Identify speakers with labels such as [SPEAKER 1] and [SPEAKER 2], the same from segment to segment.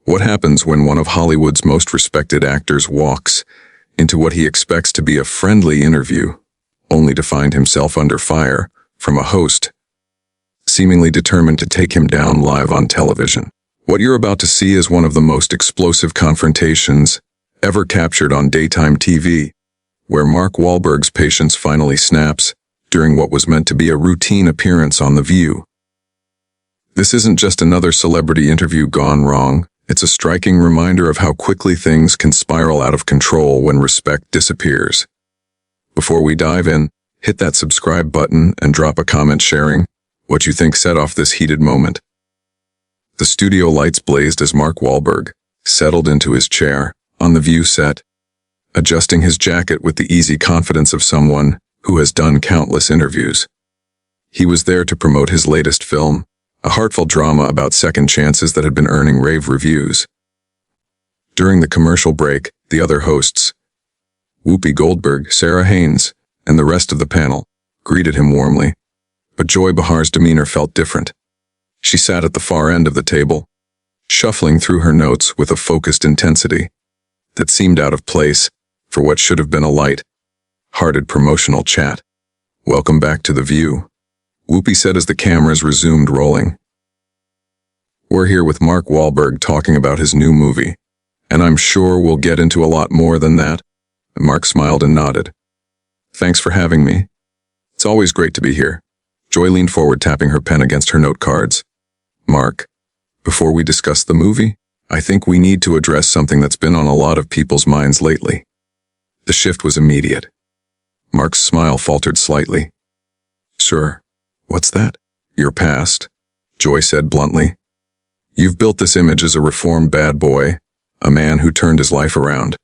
[SPEAKER 1] What happens when one of Hollywood's most respected actors walks into what he expects to be a friendly interview, only to find himself under fire from a host, seemingly determined to take him down live on television? What you're about to see is one of the most explosive confrontations ever captured on daytime TV, where Mark Wahlberg's patience finally snaps during what was meant to be a routine appearance on The View. This isn't just another celebrity interview gone wrong. It's a striking reminder of how quickly things can spiral out of control when respect disappears. Before we dive in, hit that subscribe button and drop a comment sharing what you think set off this heated moment. The studio lights blazed as Mark Wahlberg settled into his chair on The View set, adjusting his jacket with the easy confidence of someone who has done countless interviews. He was there to promote his latest film, a heartfelt drama about second chances that had been earning rave reviews. During the commercial break, the other hosts, Whoopi Goldberg, Sarah Haynes, and the rest of the panel, greeted him warmly. But Joy Behar's demeanor felt different. She sat at the far end of the table, shuffling through her notes with a focused intensity that seemed out of place for what should have been a light-hearted promotional chat. "Welcome back to The View," Whoopi said as the cameras resumed rolling. "We're here with Mark Wahlberg talking about his new movie, and I'm sure we'll get into a lot more than that." Mark smiled and nodded. "Thanks for having me. It's always great to be here." Joy leaned forward, tapping her pen against her note cards. "Mark, before we discuss the movie, I think we need to address something that's been on a lot of people's minds lately." The shift was immediate. Mark's smile faltered slightly. "Sure. What's that?" "Your past," Joy said bluntly. "You've built this image as a reformed bad boy, a man who turned his life around.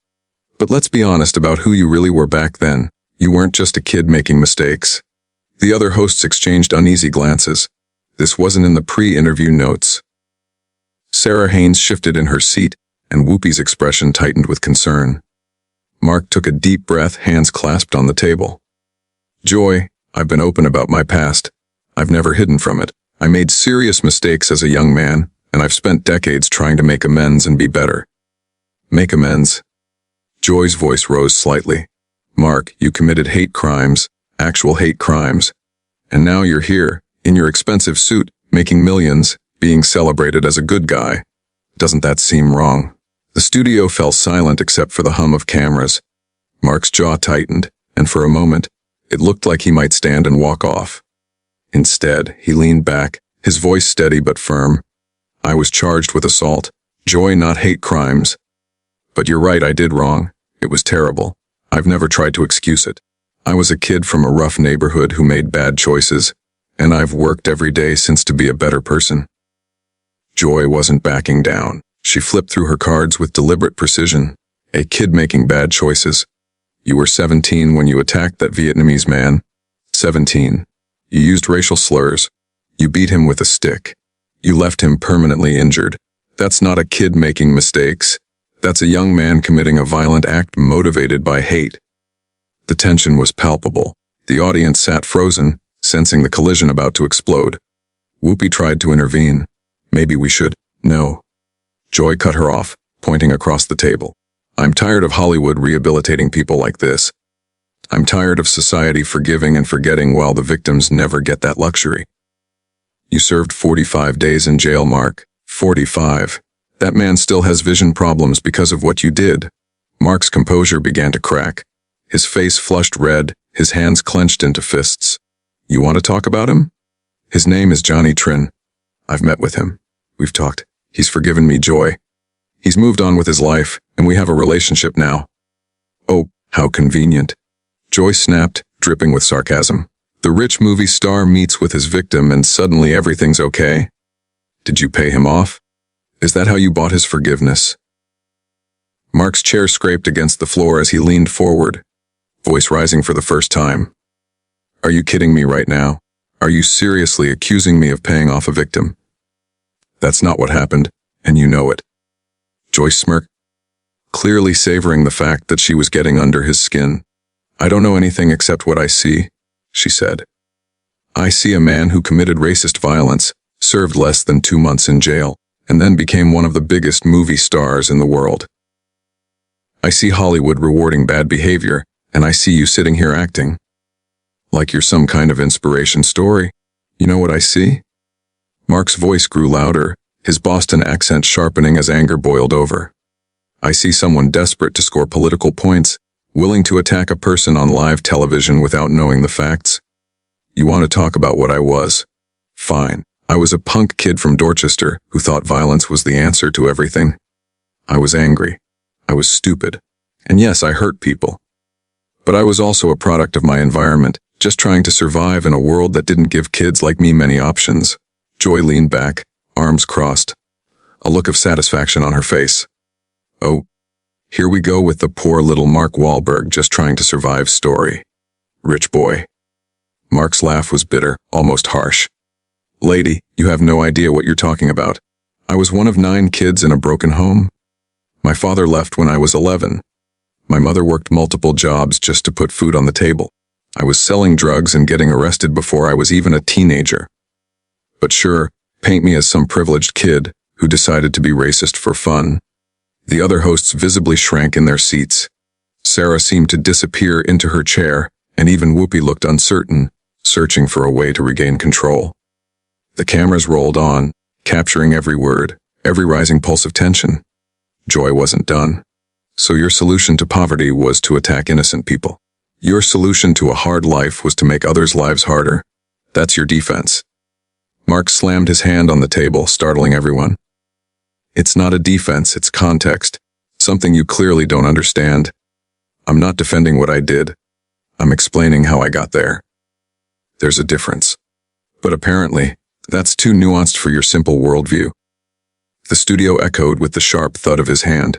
[SPEAKER 1] But let's be honest about who you really were back then. You weren't just a kid making mistakes." The other hosts exchanged uneasy glances. This wasn't in the pre-interview notes. Sarah Haynes shifted in her seat, and Whoopi's expression tightened with concern. Mark took a deep breath, hands clasped on the table. "Joy, I've been open about my past. I've never hidden from it. I made serious mistakes as a young man, and I've spent decades trying to make amends and be better." "Make amends?" Joy's voice rose slightly. "Mark, you committed hate crimes, actual hate crimes. And now you're here, in your expensive suit, making millions, being celebrated as a good guy. Doesn't that seem wrong?" The studio fell silent except for the hum of cameras. Mark's jaw tightened, and for a moment, it looked like he might stand and walk off. Instead, he leaned back, his voice steady but firm. "I was charged with assault. Joy, not hate crimes. But you're right, I did wrong. It was terrible. I've never tried to excuse it. I was a kid from a rough neighborhood who made bad choices, and I've worked every day since to be a better person." Joy wasn't backing down. She flipped through her cards with deliberate precision. "A kid making bad choices. You were 17 when you attacked that Vietnamese man. 17. You used racial slurs. You beat him with a stick. You left him permanently injured. That's not a kid making mistakes. That's a young man committing a violent act motivated by hate." The tension was palpable. The audience sat frozen, sensing the collision about to explode. Whoopi tried to intervene. "Maybe we should." "No." Joy cut her off, pointing across the table. "I'm tired of Hollywood rehabilitating people like this. I'm tired of society forgiving and forgetting while the victims never get that luxury." "You served 45 days in jail, Mark. 45. That man still has vision problems because of what you did." Mark's composure began to crack. His face flushed red, his hands clenched into fists. "You want to talk about him? His name is Johnny Trin. I've met with him. We've talked. He's forgiven me, Joy. He's moved on with his life, and we have a relationship now." "Oh, how convenient." Joy snapped, dripping with sarcasm. "The rich movie star meets with his victim and suddenly everything's okay. Did you pay him off? Is that how you bought his forgiveness?" Mark's chair scraped against the floor as he leaned forward, voice rising for the first time. "Are you kidding me right now? Are you seriously accusing me of paying off a victim? That's not what happened, and you know it." Joy smirked, clearly savoring the fact that she was getting under his skin. "I don't know anything except what I see," she said. "I see a man who committed racist violence, served less than 2 months in jail, and then became one of the biggest movie stars in the world. I see Hollywood rewarding bad behavior, and I see you sitting here acting like you're some kind of inspiration story. You know what I see? Mark's voice grew louder, his Boston accent sharpening as anger boiled over. I see someone desperate to score political points, willing to attack a person on live television without knowing the facts. You want to talk about what I was? Fine. I was a punk kid from Dorchester who thought violence was the answer to everything. I was angry. I was stupid. And yes, I hurt people. But I was also a product of my environment, just trying to survive in a world that didn't give kids like me many options. Joy leaned back, arms crossed, a look of satisfaction on her face. Oh, here we go with the poor little Mark Wahlberg just trying to survive story. Rich boy. Mark's laugh was bitter, almost harsh. Lady, you have no idea what you're talking about. I was one of 9 kids in a broken home. My father left when I was 11. My mother worked multiple jobs just to put food on the table. I was selling drugs and getting arrested before I was even a teenager. But sure, paint me as some privileged kid who decided to be racist for fun. The other hosts visibly shrank in their seats. Sarah seemed to disappear into her chair, and even Whoopi looked uncertain, searching for a way to regain control. The cameras rolled on, capturing every word, every rising pulse of tension. Joy wasn't done. So your solution to poverty was to attack innocent people. Your solution to a hard life was to make others' lives harder. That's your defense. Mark slammed his hand on the table, startling everyone. It's not a defense, it's context. Something you clearly don't understand. I'm not defending what I did. I'm explaining how I got there. There's a difference. But apparently, that's too nuanced for your simple worldview. The studio echoed with the sharp thud of his hand.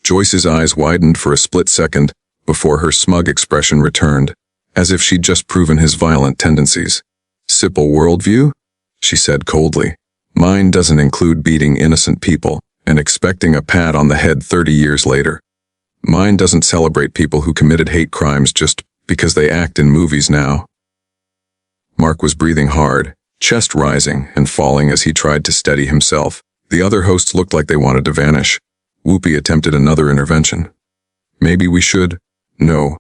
[SPEAKER 1] Joyce's eyes widened for a split second before her smug expression returned, as if she'd just proven his violent tendencies. Simple worldview? She said coldly. Mine doesn't include beating innocent people and expecting a pat on the head 30 years later. Mine doesn't celebrate people who committed hate crimes just because they act in movies now. Mark was breathing hard, chest rising and falling as he tried to steady himself. The other hosts looked like they wanted to vanish. Whoopi attempted another intervention. Maybe we should? No.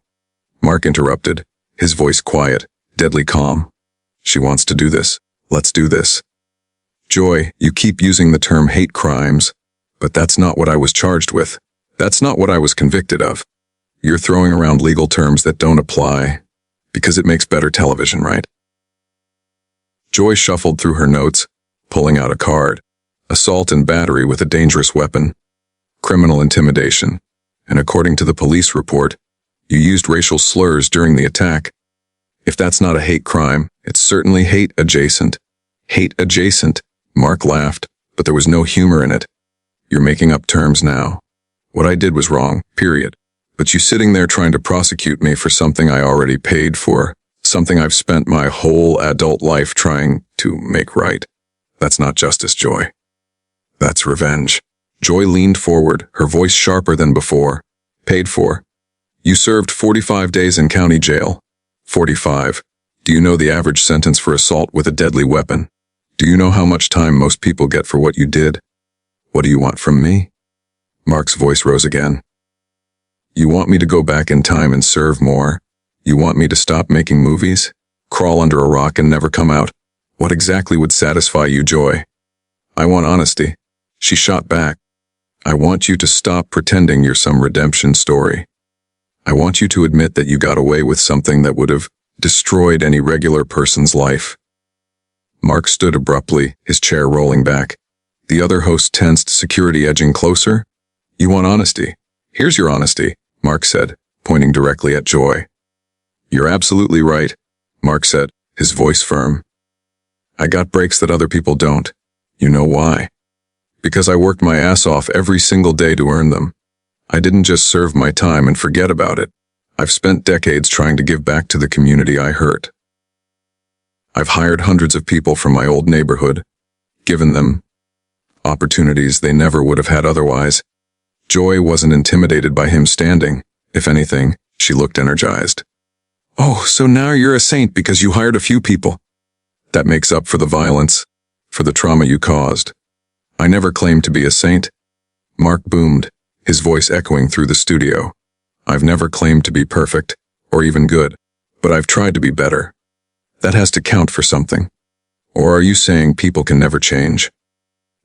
[SPEAKER 1] Mark interrupted, his voice quiet, deadly calm. She wants to do this. Let's do this. Joy, you keep using the term hate crimes, but that's not what I was charged with. That's not what I was convicted of. You're throwing around legal terms that don't apply, because it makes better television, right? Joy shuffled through her notes, pulling out a card. Assault and battery with a dangerous weapon. Criminal intimidation. And according to the police report, you used racial slurs during the attack. If that's not a hate crime, it's certainly hate adjacent. Hate adjacent. Mark laughed, but there was no humor in it. You're making up terms now. What I did was wrong, period. But you sitting there trying to prosecute me for something I already paid for, something I've spent my whole adult life trying to make right. That's not justice, Joy. That's revenge. Joy leaned forward, her voice sharper than before. Paid for. You served 45 days in county jail. 45. Do you know the average sentence for assault with a deadly weapon? Do you know how much time most people get for what you did? What do you want from me? Mark's voice rose again. You want me to go back in time and serve more? You want me to stop making movies? Crawl under a rock and never come out? What exactly would satisfy you, Joy? I want honesty. She shot back. I want you to stop pretending you're some redemption story. I want you to admit that you got away with something that would have destroyed any regular person's life. Mark stood abruptly, his chair rolling back. The other host tensed, security edging closer. You want honesty? Here's your honesty, Mark said, pointing directly at Joy. You're absolutely right, Mark said, his voice firm. I got breaks that other people don't. You know why? Because I worked my ass off every single day to earn them. I didn't just serve my time and forget about it. I've spent decades trying to give back to the community I hurt. I've hired hundreds of people from my old neighborhood, given them opportunities they never would have had otherwise. Joy wasn't intimidated by him standing. If anything, she looked energized. Oh, so now you're a saint because you hired a few people. That makes up for the violence, for the trauma you caused. I never claimed to be a saint. Mark boomed, his voice echoing through the studio. I've never claimed to be perfect, or even good, but I've tried to be better. That has to count for something. Or are you saying people can never change?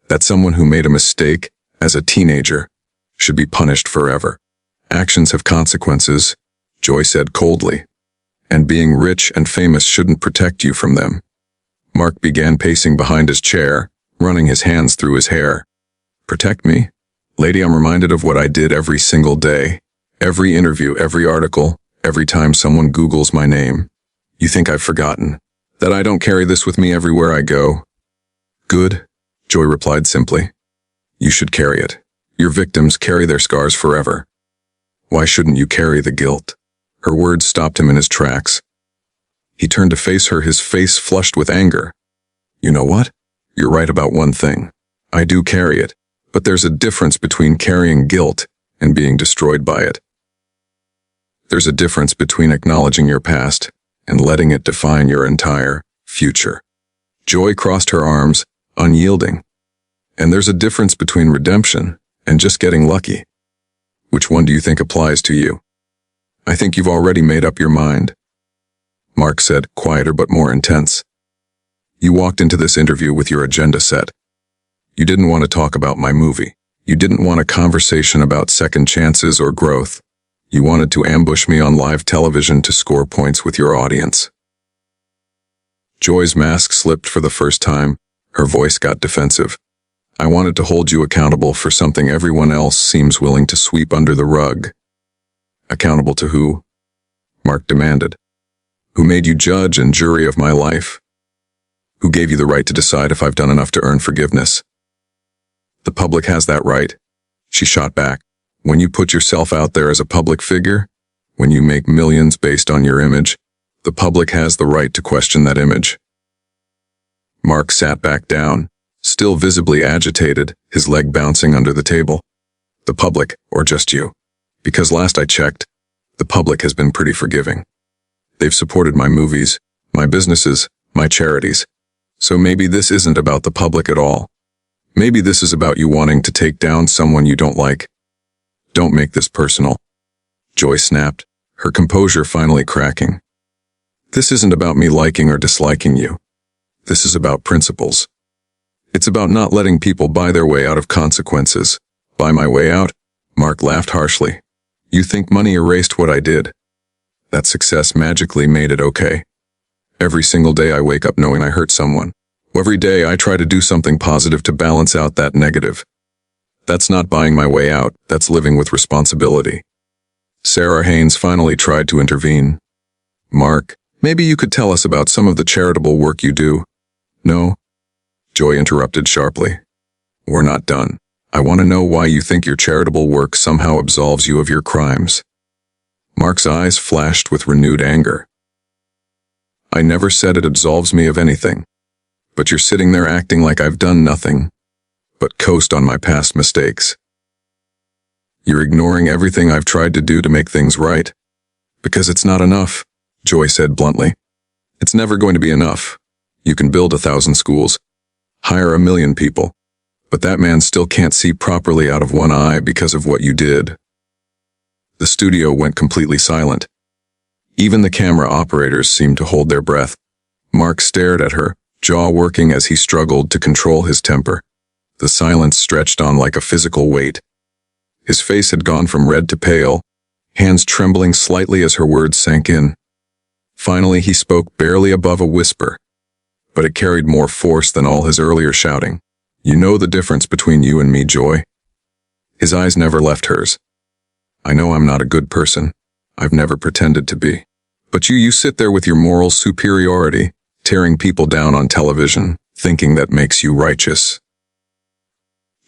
[SPEAKER 1] That someone who made a mistake, as a teenager, should be punished forever? Actions have consequences, Joy said coldly. And being rich and famous shouldn't protect you from them. Mark began pacing behind his chair, running his hands through his hair. Protect me? Lady, I'm reminded of what I did every single day. Every interview, every article, every time someone Googles my name. You think I've forgotten? That I don't carry this with me everywhere I go? Good, Joy replied simply. You should carry it. Your victims carry their scars forever. Why shouldn't you carry the guilt? Her words stopped him in his tracks. He turned to face her, his face flushed with anger. You know what? You're right about one thing. I do carry it, but there's a difference between carrying guilt and being destroyed by it. There's a difference between acknowledging your past and letting it define your entire future. Joy crossed her arms, unyielding. And there's a difference between redemption and just getting lucky. Which one do you think applies to you? I think you've already made up your mind, Mark said, quieter but more intense. You walked into this interview with your agenda set. You didn't want to talk about my movie. You didn't want a conversation about second chances or growth. You wanted to ambush me on live television to score points with your audience. Joy's mask slipped for the first time. Her voice got defensive. I wanted to hold you accountable for something everyone else seems willing to sweep under the rug. Accountable to who? Mark demanded. Who made you judge and jury of my life? Who gave you the right to decide if I've done enough to earn forgiveness? The public has that right, she shot back. When you put yourself out there as a public figure, when you make millions based on your image, the public has the right to question that image. Mark sat back down, still visibly agitated, his leg bouncing under the table. The public, or just you? Because last I checked, the public has been pretty forgiving. They've supported my movies, my businesses, my charities. So maybe this isn't about the public at all. Maybe this is about you wanting to take down someone you don't like. Don't make this personal, Joy snapped, her composure finally cracking. This isn't about me liking or disliking you. This is about principles. It's about not letting people buy their way out of consequences. Buy my way out? Mark laughed harshly. You think money erased what I did? That success magically made it okay. Every single day I wake up knowing I hurt someone. Every day I try to do something positive to balance out that negative. That's not buying my way out, that's living with responsibility. Sarah Haynes finally tried to intervene. Mark, maybe you could tell us about some of the charitable work you do. No? Joy interrupted sharply. We're not done. I want to know why you think your charitable work somehow absolves you of your crimes. Mark's eyes flashed with renewed anger. I never said it absolves me of anything. But you're sitting there acting like I've done nothing but coast on my past mistakes. You're ignoring everything I've tried to do to make things right. Because it's not enough, Joy said bluntly. It's never going to be enough. You can build 1,000 schools, hire 1,000,000 people, but that man still can't see properly out of one eye because of what you did. The studio went completely silent. Even the camera operators seemed to hold their breath. Mark stared at her, jaw working as he struggled to control his temper. The silence stretched on like a physical weight. His face had gone from red to pale, hands trembling slightly as her words sank in. Finally, he spoke barely above a whisper, but it carried more force than all his earlier shouting. You know the difference between you and me, Joy? His eyes never left hers. I know I'm not a good person. I've never pretended to be. But you sit there with your moral superiority, tearing people down on television, thinking that makes you righteous.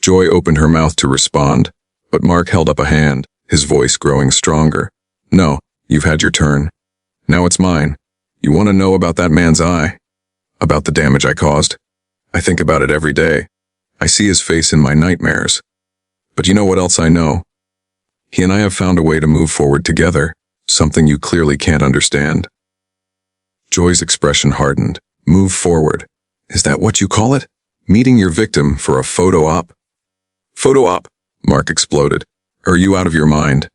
[SPEAKER 1] Joy opened her mouth to respond, but Mark held up a hand, his voice growing stronger. No, you've had your turn. Now it's mine. You want to know about that man's eye? About the damage I caused? I think about it every day. I see his face in my nightmares. But you know what else I know? He and I have found a way to move forward together, something you clearly can't understand. Joy's expression hardened. Move forward. Is that what you call it? Meeting your victim for a photo op? Photo op? Mark exploded. Are you out of your mind?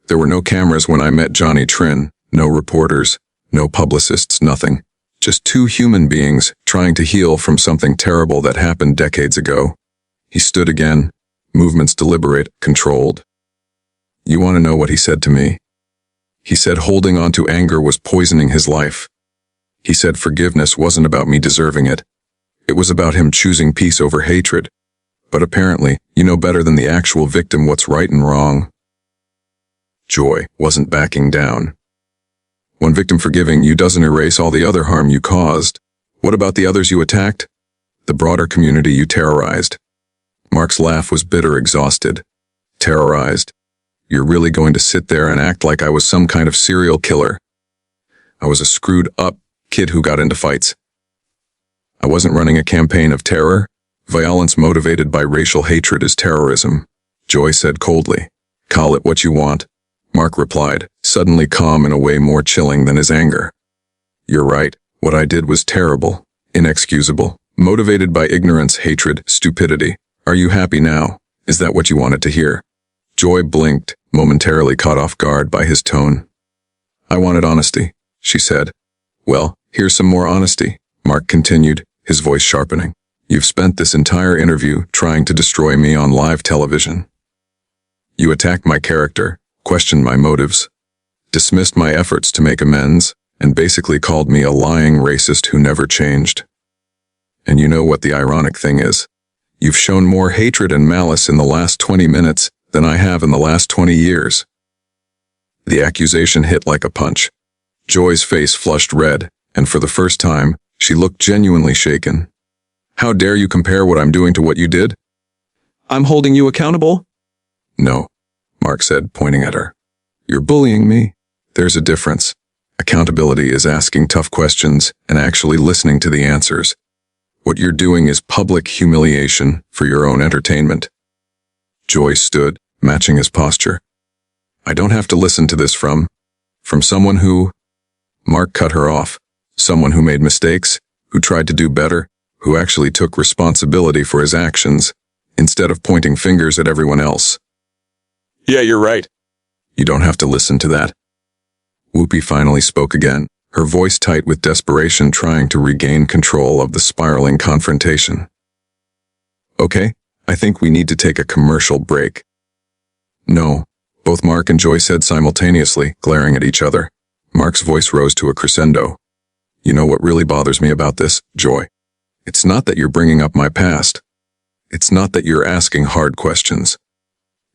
[SPEAKER 1] There were no cameras when I met Johnny Trin, no reporters, no publicists, nothing. Just two human beings trying to heal from something terrible that happened decades ago. He stood again, movements deliberate, controlled. You want to know what he said to me? He said holding on to anger was poisoning his life. He said forgiveness wasn't about me deserving it. It was about him choosing peace over hatred. But apparently, you know better than the actual victim what's right and wrong. Joy wasn't backing down. One victim forgiving you doesn't erase all the other harm you caused. What about the others you attacked? The broader community you terrorized. Mark's laugh was bitter, exhausted. Terrorized? You're really going to sit there and act like I was some kind of serial killer? I was a screwed-up kid who got into fights. I wasn't running a campaign of terror. Violence motivated by racial hatred is terrorism, Joy said coldly. Call it what you want, Mark replied, suddenly calm in a way more chilling than his anger. You're right, what I did was terrible, inexcusable, motivated by ignorance, hatred, stupidity. Are you happy now? Is that what you wanted to hear? Joy blinked, momentarily caught off guard by his tone. I wanted honesty, she said. Well, here's some more honesty, Mark continued, his voice sharpening. You've spent this entire interview trying to destroy me on live television. You attacked my character, questioned my motives, dismissed my efforts to make amends, and basically called me a lying racist who never changed. And you know what the ironic thing is? You've shown more hatred and malice in the last 20 minutes than I have in the last 20 years. The accusation hit like a punch. Joy's face flushed red, and for the first time, she looked genuinely shaken. How dare you compare what I'm doing to what you did? I'm holding you accountable? No, Mark said, pointing at her. You're bullying me. There's a difference. Accountability is asking tough questions and actually listening to the answers. What you're doing is public humiliation for your own entertainment. Joy stood, matching his posture. I don't have to listen to this from someone who... Mark cut her off. Someone who made mistakes, who tried to do better, who actually took responsibility for his actions, instead of pointing fingers at everyone else. Yeah, you're right. You don't have to listen to that. Whoopi finally spoke again, her voice tight with desperation, trying to regain control of the spiraling confrontation. Okay, I think we need to take a commercial break. No, both Mark and Joy said simultaneously, glaring at each other. Mark's voice rose to a crescendo. You know what really bothers me about this, Joy? It's not that you're bringing up my past. It's not that you're asking hard questions.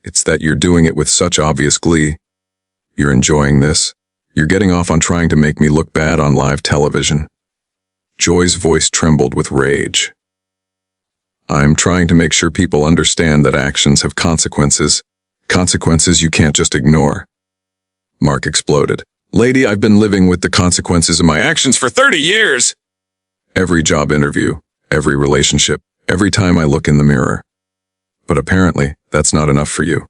[SPEAKER 1] It's that you're doing it with such obvious glee. You're enjoying this. You're getting off on trying to make me look bad on live television. Joy's voice trembled with rage. I'm trying to make sure people understand that actions have consequences. Consequences you can't just ignore. Mark exploded. Lady, I've been living with the consequences of my actions for 30 years! Every job interview, every relationship, every time I look in the mirror. But apparently, that's not enough for you.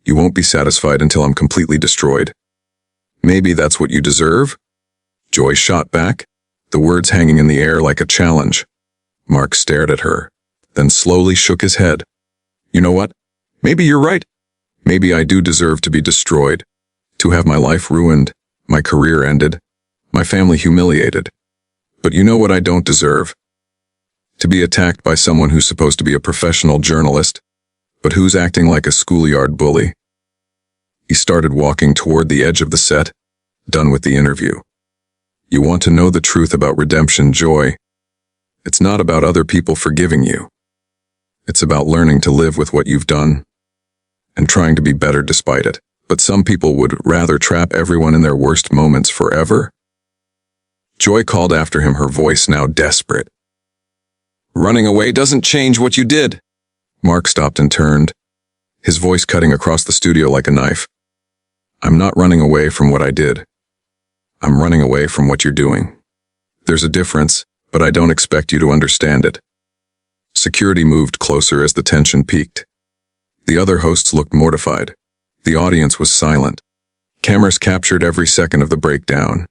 [SPEAKER 1] You won't be satisfied until I'm completely destroyed. Maybe that's what you deserve? Joy shot back, the words hanging in the air like a challenge. Mark stared at her, then slowly shook his head. You know what? Maybe you're right. Maybe I do deserve to be destroyed, to have my life ruined, my career ended, my family humiliated. But you know what I don't deserve? To be attacked by someone who's supposed to be a professional journalist, but who's acting like a schoolyard bully. He started walking toward the edge of the set, done with the interview. You want to know the truth about redemption, Joy? It's not about other people forgiving you. It's about learning to live with what you've done and trying to be better despite it. But some people would rather trap everyone in their worst moments forever. Joy called after him, her voice now desperate. Running away doesn't change what you did. Mark stopped and turned, his voice cutting across the studio like a knife. I'm not running away from what I did. I'm running away from what you're doing. There's a difference, but I don't expect you to understand it. Security moved closer as the tension peaked. The other hosts looked mortified. The audience was silent. Cameras captured every second of the breakdown.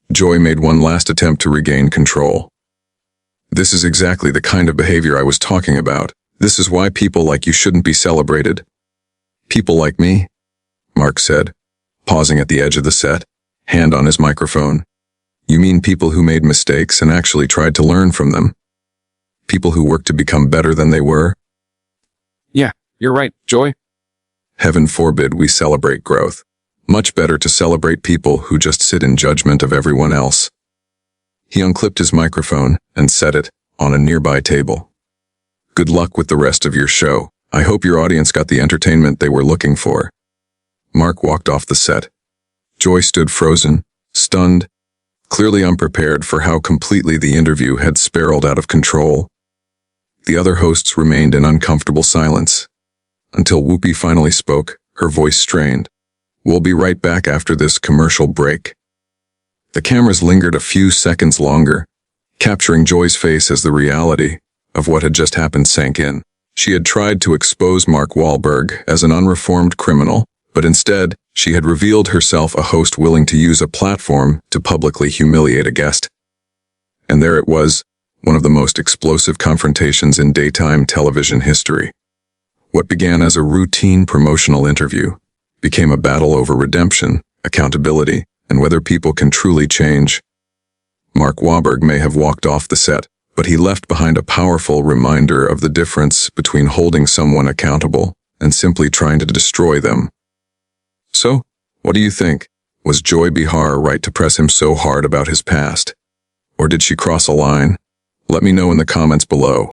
[SPEAKER 1] Joy made one last attempt to regain control. This is exactly the kind of behavior I was talking about. This is why people like you shouldn't be celebrated. People like me? Mark said, pausing at the edge of the set, hand on his microphone. You mean people who made mistakes and actually tried to learn from them? People who worked to become better than they were?
[SPEAKER 2] Yeah, you're right, Joy.
[SPEAKER 1] Heaven forbid we celebrate growth. Much better to celebrate people who just sit in judgment of everyone else. He unclipped his microphone and set it on a nearby table. Good luck with the rest of your show. I hope your audience got the entertainment they were looking for. Mark walked off the set. Joy stood frozen, stunned, clearly unprepared for how completely the interview had spiraled out of control. The other hosts remained in uncomfortable silence, until Whoopi finally spoke, her voice strained. We'll be right back after this commercial break. The cameras lingered a few seconds longer, capturing Joy's face as the reality of what had just happened sank in. She had tried to expose Mark Wahlberg as an unreformed criminal, but instead, she had revealed herself a host willing to use a platform to publicly humiliate a guest. And there it was, one of the most explosive confrontations in daytime television history. What began as a routine promotional interview became a battle over redemption, accountability, and whether people can truly change. Mark Wahlberg may have walked off the set, but he left behind a powerful reminder of the difference between holding someone accountable and simply trying to destroy them. So, what do you think? Was Joy Behar right to press him so hard about his past? Or did she cross a line? Let me know in the comments below.